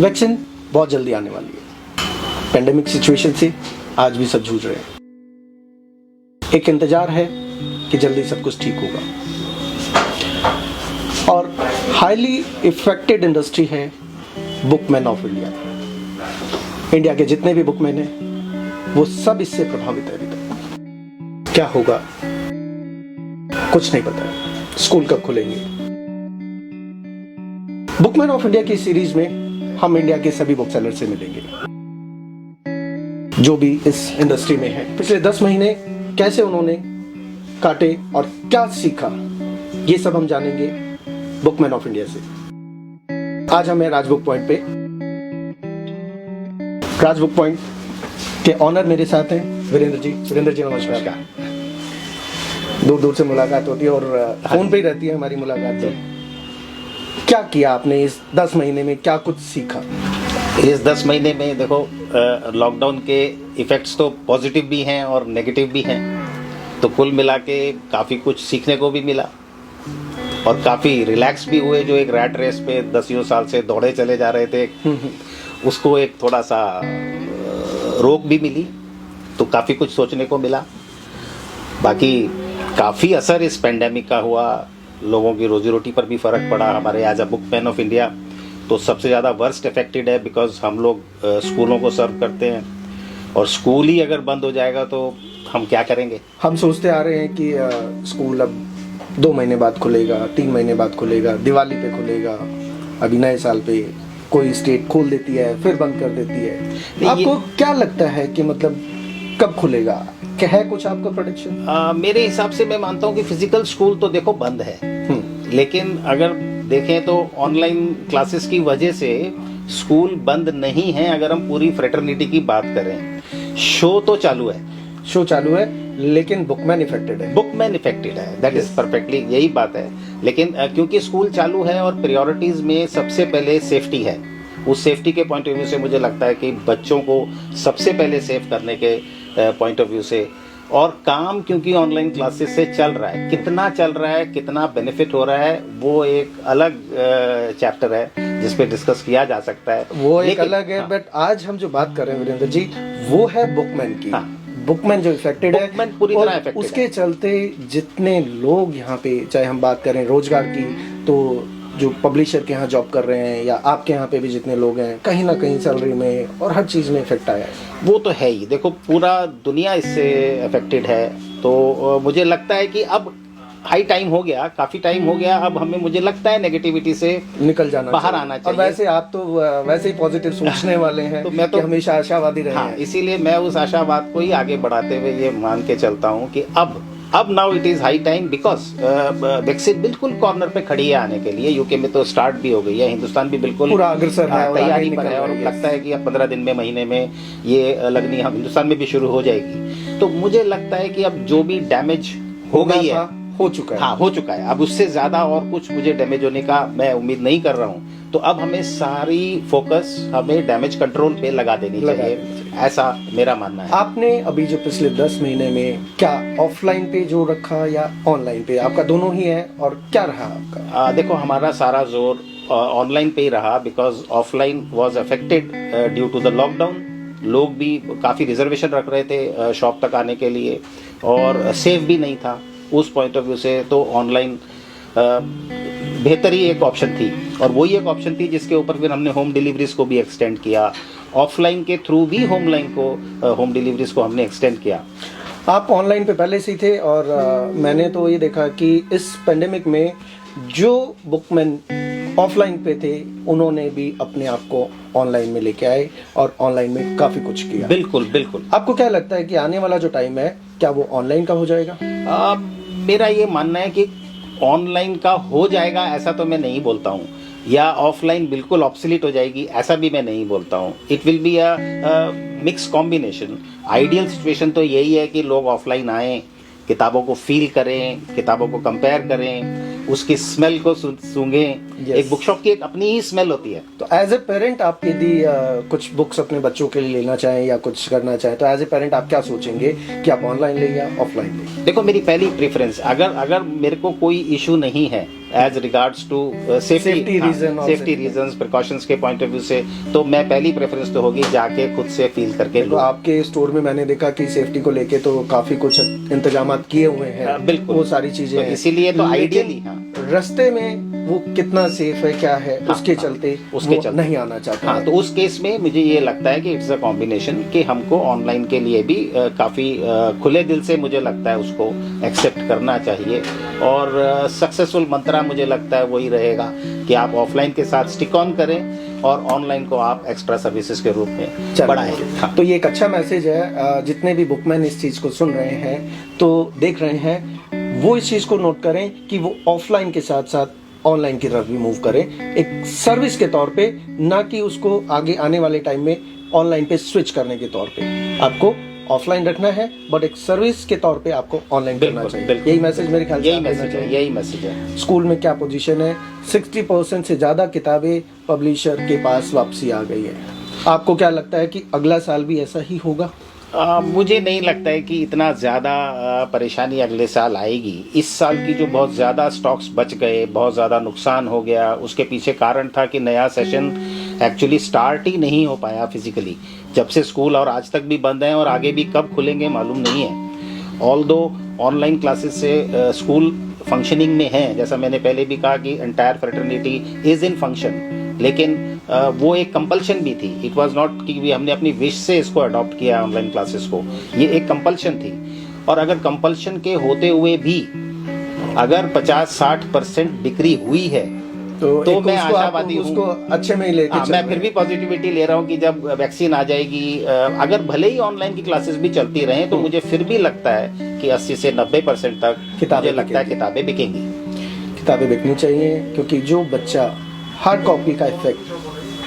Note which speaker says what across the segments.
Speaker 1: Vaccine बहुत जल्दी आने वाली है। पेंडेमिक सिचुएशन से आज भी सब जूझ रहे हैं। एक इंतजार है कि जल्दी सब कुछ ठीक होगा। और हाईली इफेक्टेड इंडस्ट्री है बुकमैन ऑफ इंडिया। इंडिया के जितने भी बुकमैन हैं वो सब इससे प्रभावित है। अभी तक क्या होगा कुछ नहीं पता है। स्कूल कब खुलेंगे। बुकमैन ऑफ इंडिया की सीरीज में हम इंडिया के सभी बुक सेलर से मिलेंगे जो भी इस इंडस्ट्री में है। पिछले 10 महीने कैसे उन्होंने काटे और क्या सीखा, ये सब हम जानेंगे बुकमैन ऑफ इंडिया से। आज हम हैं राजबुक पॉइंट पे। राजबुक पॉइंट के ऑनर मेरे साथ हैं वीरेंद्र जी। वीरेंद्र जी नमस्कार। दूर दूर से मुलाकात होती है और फोन पे ही रहती है हमारी मुलाकात। तो क्या किया आपने इस 10 महीने में, क्या कुछ सीखा?
Speaker 2: इस 10 महीने में देखो, लॉकडाउन के इफ़ेक्ट्स तो पॉजिटिव भी हैं और नेगेटिव भी हैं। तो कुल मिला के काफ़ी कुछ सीखने को भी मिला और काफ़ी रिलैक्स भी हुए। जो एक रैट रेस पे 10 साल से दौड़े चले जा रहे थे उसको एक थोड़ा सा रोक भी मिली, तो काफ़ी कुछ सोचने को मिला। बाकी काफ़ी असर इस पेंडेमिक का हुआ, लोगों की रोजी रोटी पर भी फ़र्क पड़ा। हमारे as a bookman of India तो सबसे ज़्यादा वर्स्ट अफेक्टेड है, बिकॉज हम लोग स्कूलों को सर्व करते हैं और स्कूल ही अगर बंद हो जाएगा तो हम क्या करेंगे।
Speaker 1: हम सोचते आ रहे हैं कि स्कूल अब 2 महीने बाद खुलेगा, 3 महीने बाद खुलेगा, दिवाली पे खुलेगा, अभी नए साल पे कोई स्टेट खोल देती है फिर बंद कर देती है। आपको क्या लगता है कि मतलब कब खुलेगा? क्या है कुछ आपका प्रेडिक्शन?
Speaker 2: मेरे हिसाब से मैं मानता हूँ कि फिजिकल स्कूल तो देखो बंद है, लेकिन अगर देखें तो ऑनलाइन क्लासेस की वजह से स्कूल बंद नहीं है। अगर हम पूरी फ्रेटर्निटी की बात करें, शो तो चालू है, लेकिन बुकमैन इफेक्टेड है। दैट इज परफेक्टली यही बात है। लेकिन क्योंकि स्कूल चालू है और प्रायोरिटीज में सबसे पहले सेफ्टी है, उस सेफ्टी के पॉइंट ऑफ व्यू से मुझे लगता है कि बच्चों को सबसे पहले सेफ करने के पॉइंट ऑफ व्यू से, और काम क्योंकि ऑनलाइन क्लासेस से चल रहा है, कितना चल रहा है, कितना बेनिफिट हो रहा है, वो एक अलग चैप्टर है जिस पे डिस्कस किया जा सकता है।
Speaker 1: वो एक अलग है। बट आज हम जो बात कर रहे हैं वीरेंद्र जी, वो है बुकमैन की। बुकमैन जो इफेक्टेड है,
Speaker 2: बुकमैन पूरी तरह इफेक्टेड है।
Speaker 1: उसके चलते जितने लोग यहाँ पे, चाहे हम बात करें रोजगार की, तो जो पब्लिशर के यहाँ जॉब कर रहे हैं या आपके यहाँ पे भी जितने लोग हैं, कहीं ना कहीं सैलरी में और हर चीज़ में इफेक्ट आया है।
Speaker 2: वो तो है ही। देखो पूरा दुनिया इससे अफेक्टेड है। तो मुझे लगता है कि अब हाई टाइम हो गया, काफी टाइम हो गया। अब हमें, मुझे लगता है, नेगेटिविटी से
Speaker 1: निकल जाना,
Speaker 2: बाहर आना चाहिए।
Speaker 1: और वैसे आप तो वैसे ही पॉजिटिव सोचने वाले हैं।
Speaker 2: तो मैं तो
Speaker 1: हमेशा आशावादी रहे हैं।
Speaker 2: इसीलिए मैं उस आशावाद को ही आगे बढ़ाते हुए ये मान के चलता हूँ कि अब now it is high time, because vaccine बिल्कुल कॉर्नर पे खड़ी है आने के लिए। यूके में तो स्टार्ट भी हो गई है, हिंदुस्तान भी बिल्कुल
Speaker 1: पूरा अग्रसर है,
Speaker 2: तैयारी पर है, और लगता है कि अब 15 दिन में, महीने में ये लगनी हम हिंदुस्तान में भी शुरू हो जाएगी। तो मुझे लगता है कि अब जो भी डैमेज हो गई है,
Speaker 1: हो चुका है। अब
Speaker 2: उससे ज्यादा और कुछ मुझे डैमेज होने का मैं उम्मीद नहीं कर रहा हूँ। तो अब हमें सारी फोकस हमें डैमेज कंट्रोल पे लगा देनी चाहिए, ऐसा मेरा मानना है।
Speaker 1: आपने अभी जो पिछले 10 महीने में क्या ऑफलाइन पे जोर रखा या ऑनलाइन पे? आपका दोनों ही है, और क्या रहा आपका?
Speaker 2: देखो हमारा सारा जोर ऑनलाइन पे ही रहा, because offline was affected due to the lockdown. लोग भी काफी रिजर्वेशन रख रहे थे शॉप तक आने के लिए, और सेफ भी नहीं था उस पॉइंट ऑफ व्यू से। तो ऑनलाइन बेहतर ही एक ऑप्शन थी, और वही एक ऑप्शन थी जिसके ऊपर फिर हमने होम डिलीवरीज को भी एक्सटेंड किया। ऑफलाइन के थ्रू भी होम डिलीवरीज को हमने एक्सटेंड किया।
Speaker 1: आप ऑनलाइन पे पहले से ही थे, और मैंने तो ये देखा कि इस पेंडेमिक में जो बुकमैन ऑफलाइन पे थे उन्होंने भी अपने आप को ऑनलाइन में लेके आए और ऑनलाइन में काफी कुछ किया।
Speaker 2: बिल्कुल।
Speaker 1: आपको क्या लगता है कि आने वाला जो टाइम है, क्या वो ऑनलाइन का हो जाएगा?
Speaker 2: मेरा ये मानना है कि ऑनलाइन का हो जाएगा, ऐसा तो मैं नहीं बोलता हूँ, या ऑफलाइन बिल्कुल ऑब्सोलीट हो जाएगी, ऐसा भी मैं नहीं बोलता हूँ। It will be a mix combination. Ideal situation तो यही है कि लोग ऑफलाइन आएं, किताबों को फील करें, किताबों को कंपेयर करें, उसकी स्मेल को सूंघें। एक बुक शॉप की एक अपनी ही स्मेल होती है।
Speaker 1: तो एज ए पेरेंट आप यदि कुछ बुक्स अपने बच्चों के लिए लेना चाहें या कुछ करना चाहें, तो एज ए पेरेंट आप क्या सोचेंगे कि आप ऑनलाइन लें या ऑफलाइन लें?
Speaker 2: देखो मेरी पहली प्रेफरेंस, अगर मेरे को कोई इशू नहीं है as regards to
Speaker 1: Safety reason और
Speaker 2: सेफ्टी
Speaker 1: safety-
Speaker 2: रीजंस, प्रिकॉशंस के पॉइंट ऑफ व्यू से, तो मैं पहली प्रेफरेंस तो होगी जाके खुद से फील करके
Speaker 1: तो
Speaker 2: लूं।
Speaker 1: आपके स्टोर में मैंने देखा कि सेफ्टी को लेके तो काफी कुछ इंतजाम किए हुए हैं,
Speaker 2: बिल्कुल।
Speaker 1: वो सारी चीजें
Speaker 2: तो
Speaker 1: हैं।
Speaker 2: इसीलिए तो
Speaker 1: लेकिन
Speaker 2: आइडियली, हाँ।
Speaker 1: रास्ते में वो कितना सेफ है, क्या है, उसके चलते
Speaker 2: उसके
Speaker 1: वो
Speaker 2: चलते
Speaker 1: नहीं आना चाहता
Speaker 2: हाँ,
Speaker 1: है।
Speaker 2: तो उस केस में मुझे ये लगता है कि इट्स अ कॉम्बिनेशन कि हमको ऑनलाइन के लिए भी काफ़ी खुले दिल से मुझे लगता है उसको एक्सेप्ट करना चाहिए। और सक्सेसफुल मंत्रा मुझे लगता है वही रहेगा कि आप ऑफलाइन के साथ स्टिक ऑन करें और ऑनलाइन को आप एक्स्ट्रा सर्विसेज के रूप में
Speaker 1: चलिए।
Speaker 2: बढ़ाएं। हाँ।
Speaker 1: तो ये एक अच्छा मैसेज है। जितने भी बुकमैन इस चीज को सुन रहे हैं, तो देख रहे हैं, वो इस चीज को नोट करें कि वो ऑफलाइन के साथ साथ ऑनलाइन की तरफ भी मूव करें, एक सर्विस के तौर पे, ना कि उसको आगे आने वाले टाइम में ऑनलाइन पे स्विच करने के तौर पे। आपको ऑफलाइन रखना है, बट एक सर्विस के तौर पे आपको ऑनलाइन करना
Speaker 2: बिल्कुल,
Speaker 1: चाहिए।
Speaker 2: बिल्कुल।
Speaker 1: यही मैसेज मेरे ख्याल से
Speaker 2: यही
Speaker 1: आप देना
Speaker 2: मैसेज है,
Speaker 1: चाहेंगे।
Speaker 2: यही मैसेज है।
Speaker 1: स्कूल में क्या पोजीशन है? 60% से ज्यादा किताबें पब्लिशर के पास वापसी आ गई है। आपको क्या लगता है कि अगला साल भी ऐसा ही होगा?
Speaker 2: मुझे नहीं लगता है कि इतना ज़्यादा परेशानी अगले साल आएगी। इस साल की जो बहुत ज़्यादा स्टॉक्स बच गए, बहुत ज़्यादा नुकसान हो गया, उसके पीछे कारण था कि नया सेशन एक्चुअली स्टार्ट ही नहीं हो पाया फिजिकली, जब से स्कूल, और आज तक भी बंद हैं और आगे भी कब खुलेंगे मालूम नहीं है। ऑल्दो ऑनलाइन क्लासेस से स्कूल फंक्शनिंग में हैं, जैसा मैंने पहले भी कहा कि entire fraternity is in function, लेकिन वो एक कंपल्शन भी थी। इट वाज नॉट कि हमने अपनी विश से इसको अडॉप्ट किया ऑनलाइन क्लासेस को, ये एक कंपल्शन थी। और अगर कंपल्शन के होते हुए भी अगर 50-60% बिक्री हुई है तो
Speaker 1: एक
Speaker 2: मैं
Speaker 1: उसको
Speaker 2: आशावादी
Speaker 1: आप
Speaker 2: हूँ।
Speaker 1: उसको अच्छे में ही लेके
Speaker 2: हाँ,
Speaker 1: चल
Speaker 2: मैं
Speaker 1: रहे
Speaker 2: फिर
Speaker 1: हैं।
Speaker 2: भी पॉजिटिविटी ले रहा हूँ कि जब वैक्सीन आ जाएगी, अगर भले ही ऑनलाइन की क्लासेस भी चलती रहें, तो मुझे फिर भी लगता है कि 80 से 90% तक
Speaker 1: किताबें
Speaker 2: मुझे लगता है
Speaker 1: बिकेंगी।
Speaker 2: किताबें बिकेंगी।
Speaker 1: किताबें बिकनी चाहिए, क्योंकि जो बच्चा हार्ड कॉपी का इफेक्ट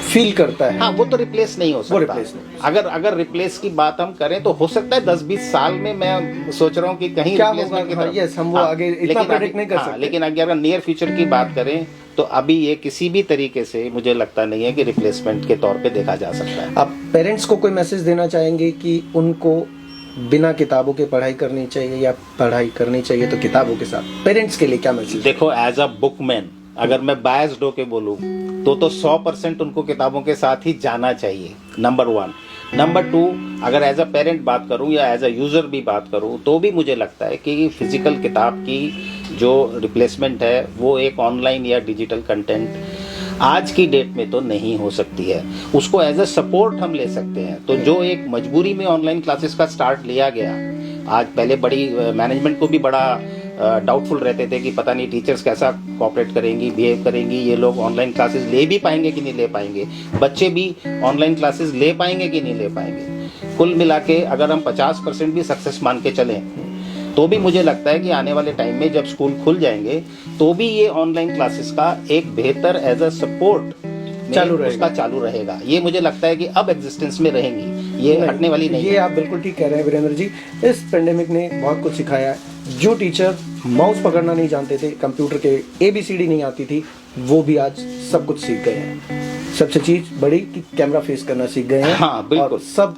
Speaker 1: फील करता है,
Speaker 2: हाँ, वो तो रिप्लेस नहीं हो सकता।
Speaker 1: रिप्लेस नहीं हो
Speaker 2: अगर रिप्लेस की बात हम करें तो हो सकता है 10-20 साल में, मैं सोच रहा हूँ कि कहीं
Speaker 1: क्या
Speaker 2: replacement की
Speaker 1: होगा?
Speaker 2: तरफ-
Speaker 1: yes, हम वो आगे इतना
Speaker 2: लेकिन
Speaker 1: predict
Speaker 2: अभी-
Speaker 1: नहीं कर
Speaker 2: हाँ,
Speaker 1: सकते।
Speaker 2: लेकिन अगर नियर फ्यूचर की बात करें तो अभी ये किसी भी तरीके से मुझे लगता नहीं है कि रिप्लेसमेंट के तौर पे देखा जा सकता है।
Speaker 1: आप पेरेंट्स को कोई मैसेज देना चाहेंगे कि उनको बिना किताबों के पढ़ाई करनी चाहिए या पढ़ाई करनी चाहिए तो किताबों के साथ? पेरेंट्स के लिए क्या मैसेज?
Speaker 2: देखो, एज अ बुकमैन अगर मैं बायस्ड होके बोलूं तो 100% उनको किताबों के साथ ही जाना चाहिए, नंबर 1। नंबर 2, अगर एज अ पेरेंट बात करूं या एज अ यूजर भी बात करूं, तो भी मुझे लगता है कि फिजिकल किताब की जो रिप्लेसमेंट है वो एक ऑनलाइन या डिजिटल कंटेंट आज की डेट में तो नहीं हो सकती है। उसको एज अ सपोर्ट हम ले सकते हैं। तो जो एक मजबूरी में ऑनलाइन क्लासेस का स्टार्ट लिया गया, आज पहले बड़ी मैनेजमेंट को भी बड़ा डाउटफुल रहते थे कि पता नहीं टीचर्स कैसा कोऑपरेट करेंगी, बिहेव करेंगी, ये लोग ऑनलाइन क्लासेस ले भी पाएंगे कि नहीं ले पाएंगे, बच्चे भी ऑनलाइन क्लासेस ले पाएंगे कि नहीं ले पाएंगे। कुल मिला के अगर हम 50% भी सक्सेस मान के चलें तो भी मुझे लगता है कि आने वाले टाइम में जब स्कूल खुल जाएंगे तो भी ये ऑनलाइन क्लासेस का एक बेहतर एज अ सपोर्ट उसका चालू रहेगा। ये मुझे लगता है कि अब एग्जिस्टेंस में रहेंगी, ये हटने वाली नहीं
Speaker 1: ये
Speaker 2: है।
Speaker 1: आप बिल्कुल ठीक कह रहे हैं वीरेंद्र जी। इस पेंडेमिक ने बहुत कुछ सिखाया है। जो टीचर माउस पकड़ना नहीं जानते थे, कंप्यूटर के ABCD नहीं आती थी, वो भी आज सब कुछ सीख गए हैं। सबसे चीज बड़ी कि कैमरा फेस करना सीख गए हैं।
Speaker 2: हाँ, बिल्कुल।
Speaker 1: और सब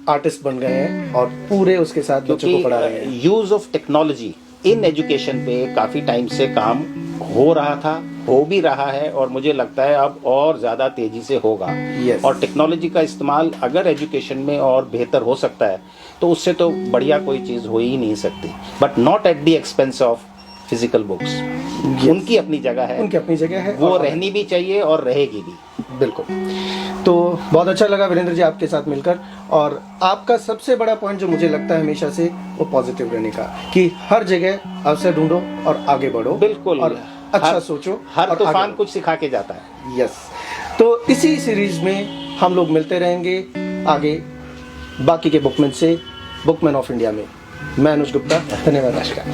Speaker 1: आर्टिस्ट बन गए हैं और पूरे उसके साथ बच्चों को पढ़ा रहे हैं।
Speaker 2: Use of technology in education पे काफी टाइम से काम हो रहा था, हो भी रहा है, और मुझे लगता है अब और ज्यादा तेजी से होगा।
Speaker 1: Yes.
Speaker 2: और टेक्नोलॉजी का इस्तेमाल अगर एजुकेशन में और बेहतर हो सकता है तो उससे तो बढ़िया कोई चीज हो ही नहीं सकती, but not at the expense of physical books. उनकी अपनी जगह है,
Speaker 1: उनकी अपनी जगह है,
Speaker 2: वो
Speaker 1: और
Speaker 2: रहनी भी चाहिए और रहेगी भी।
Speaker 1: बिल्कुल। तो बहुत अच्छा लगा वीरेंद्र जी आपके साथ मिलकर, और आपका सबसे बड़ा पॉइंट जो मुझे लगता है हमेशा से, वो पॉजिटिव रहने का, कि हर जगह अवसर ढूंढो और आगे बढ़ो।
Speaker 2: बिल्कुल।
Speaker 1: और अच्छा सोचो।
Speaker 2: हर
Speaker 1: और
Speaker 2: तूफान
Speaker 1: आगे
Speaker 2: कुछ सिखा के जाता है।
Speaker 1: बढ़ो। यस। तो इसी सीरीज में हम लोग मिलते रहेंगे आगे बाकी के बुकमैन से, बुकमैन ऑफ इंडिया में। मैं अनुज गुप्ता, धन्यवाद।
Speaker 2: नमस्कार।